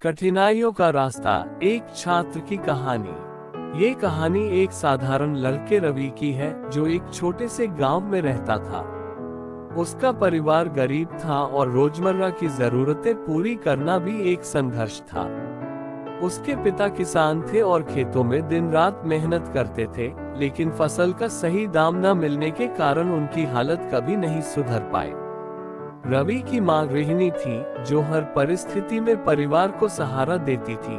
कठिनाइयों का रास्ता, एक छात्र की कहानी। ये कहानी एक साधारण लड़के रवि की है जो एक छोटे से गांव में रहता था। उसका परिवार गरीब था और रोजमर्रा की जरूरतें पूरी करना भी एक संघर्ष था। उसके पिता किसान थे और खेतों में दिन रात मेहनत करते थे, लेकिन फसल का सही दाम न मिलने के कारण उनकी हालत कभी नहीं सुधर पाई। रवि की मां गृहिणी थी जो हर परिस्थिति में परिवार को सहारा देती थी।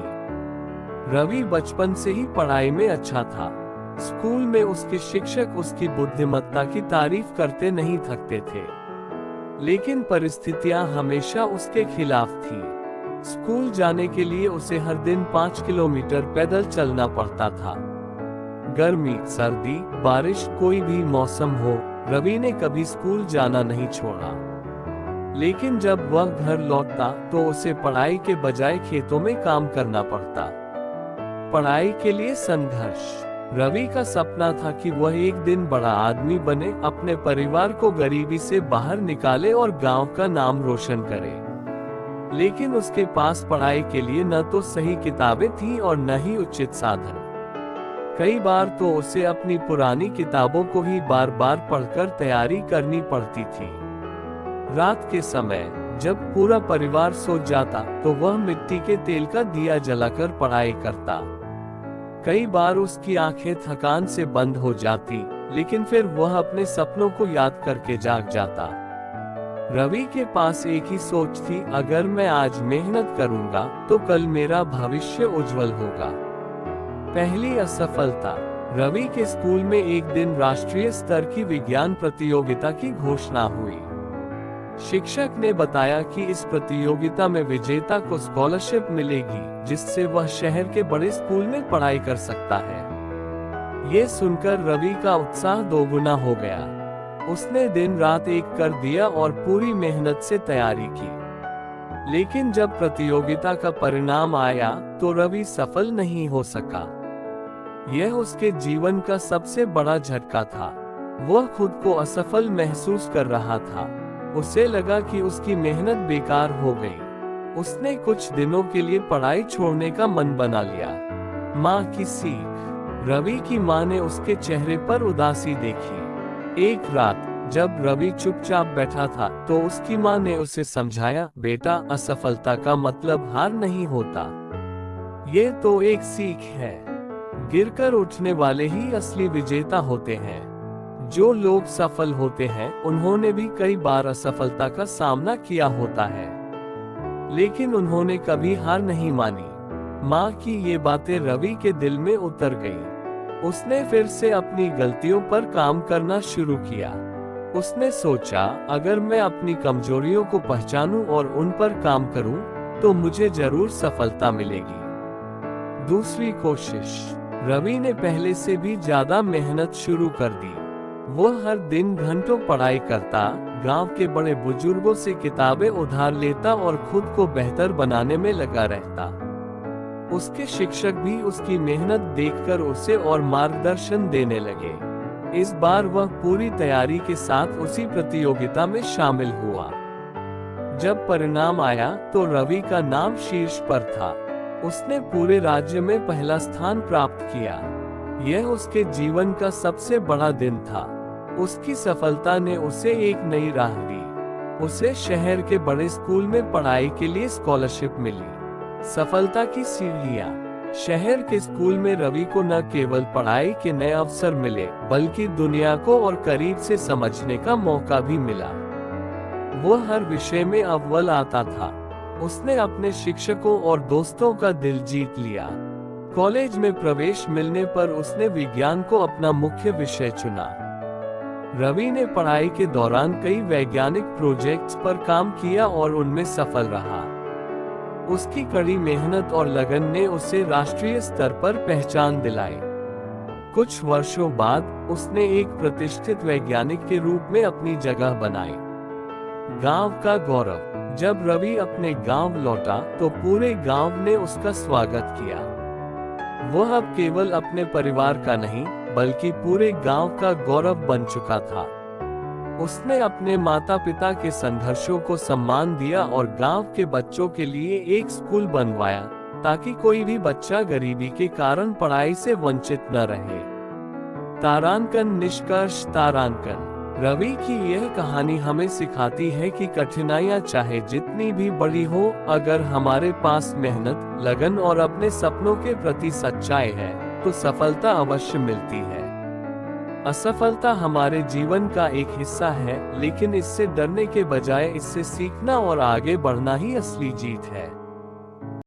रवि बचपन से ही पढ़ाई में अच्छा था। स्कूल में उसके शिक्षक उसकी बुद्धिमत्ता की तारीफ करते नहीं थकते थे, लेकिन परिस्थितियां हमेशा उसके खिलाफ थी। स्कूल जाने के लिए उसे हर दिन 5 किलोमीटर पैदल चलना पड़ता था। गर्मी, सर्दी, बारिश, कोई भी मौसम हो, रवि ने कभी स्कूल जाना नहीं छोड़ा। लेकिन जब वह घर लौटता तो उसे पढ़ाई के बजाय खेतों में काम करना पड़ता। पढ़ाई के लिए संघर्ष। रवि का सपना था कि वह एक दिन बड़ा आदमी बने, अपने परिवार को गरीबी से बाहर निकाले और गांव का नाम रोशन करे। लेकिन उसके पास पढ़ाई के लिए न तो सही किताबें थीं और न ही उचित साधन। कई बार तो उसे अपनी पुरानी किताबों को ही बार बार पढ़कर तैयारी करनी पड़ती थी। रात के समय जब पूरा परिवार सो जाता तो वह मिट्टी के तेल का दिया जलाकर पढ़ाई करता। कई बार उसकी आंखें थकान से बंद हो जाती, लेकिन फिर वह अपने सपनों को याद करके जाग जाता। रवि के पास एक ही सोच थी, अगर मैं आज मेहनत करूंगा तो कल मेरा भविष्य उज्जवल होगा। पहली असफलता। रवि के स्कूल में एक दिन राष्ट्रीय स्तर की विज्ञान प्रतियोगिता की घोषणा हुई। शिक्षक ने बताया कि इस प्रतियोगिता में विजेता को स्कॉलरशिप मिलेगी, जिससे वह शहर के बड़े स्कूल में पढ़ाई कर सकता है। ये सुनकर रवि का उत्साह दोगुना हो गया। उसने दिन रात एक कर दिया और पूरी मेहनत से तैयारी की। लेकिन जब प्रतियोगिता का परिणाम आया तो रवि सफल नहीं हो सका। यह उसके जीवन का सबसे बड़ा झटका था। वह खुद को असफल महसूस कर रहा था। उसे लगा कि उसकी मेहनत बेकार हो गई। उसने कुछ दिनों के लिए पढ़ाई छोड़ने का मन बना लिया। माँ की सीख। रवि की माँ ने उसके चेहरे पर उदासी देखी। एक रात जब रवि चुपचाप बैठा था तो उसकी माँ ने उसे समझाया, बेटा, असफलता का मतलब हार नहीं होता। ये तो एक सीख है। गिरकर उठने वाले ही असली विजेता होते हैं। जो लोग सफल होते हैं उन्होंने भी कई बार असफलता का सामना किया होता है, लेकिन उन्होंने कभी हार नहीं मानी। माँ की ये बातें रवि के दिल में उतर गई। उसने फिर से अपनी गलतियों पर काम करना शुरू किया। उसने सोचा, अगर मैं अपनी कमजोरियों को पहचानूं और उन पर काम करूं, तो मुझे जरूर सफलता मिलेगी। दूसरी कोशिश। रवि ने पहले से भी ज्यादा मेहनत शुरू कर दी। वह हर दिन घंटों पढ़ाई करता, गांव के बड़े बुजुर्गों से किताबें उधार लेता और खुद को बेहतर बनाने में लगा रहता। उसके शिक्षक भी उसकी मेहनत देखकर उसे और मार्गदर्शन देने लगे। इस बार वह पूरी तैयारी के साथ उसी प्रतियोगिता में शामिल हुआ। जब परिणाम आया तो रवि का नाम शीर्ष पर था। उसने पूरे राज्य में पहला स्थान प्राप्त किया। यह उसके जीवन का सबसे बड़ा दिन था। उसकी सफलता ने उसे एक नई राह दी। उसे शहर के बड़े स्कूल में पढ़ाई के लिए स्कॉलरशिप मिली। सफलता की सीढ़ियां। शहर के स्कूल में रवि को न केवल पढ़ाई के नए अवसर मिले, बल्कि दुनिया को और करीब से समझने का मौका भी मिला। वह हर विषय में अव्वल आता था। उसने अपने शिक्षकों और दोस्तों का दिल जीत लिया। कॉलेज में प्रवेश मिलने पर उसने विज्ञान को अपना मुख्य विषय चुना। रवि ने पढ़ाई के दौरान कई वैज्ञानिक प्रोजेक्ट्स पर काम किया और उनमें सफल रहा। उसकी कड़ी मेहनत और लगन ने उसे राष्ट्रीय स्तर पर पहचान दिलाई। कुछ वर्षों बाद उसने एक प्रतिष्ठित वैज्ञानिक के रूप में अपनी जगह बनाई। गांव का गौरव। जब रवि अपने गांव लौटा तो पूरे गांव ने उसका स्वागत किया। वह अब केवल अपने परिवार का नहीं, बल्कि पूरे गांव का गौरव बन चुका था। उसने अपने माता पिता के संघर्षों को सम्मान दिया और गांव के बच्चों के लिए एक स्कूल बनवाया, ताकि कोई भी बच्चा गरीबी के कारण पढ़ाई से वंचित न रहे। तारांकन निष्कर्ष। तारांकन। रवि की यह कहानी हमें सिखाती है कि कठिनाइयां चाहे जितनी भी बड़ी हो, अगर हमारे पास मेहनत, लगन और अपने सपनों के प्रति सच्चाई है, तो सफलता अवश्य मिलती है। असफलता हमारे जीवन का एक हिस्सा है, लेकिन इससे डरने के बजाय इससे सीखना और आगे बढ़ना ही असली जीत है।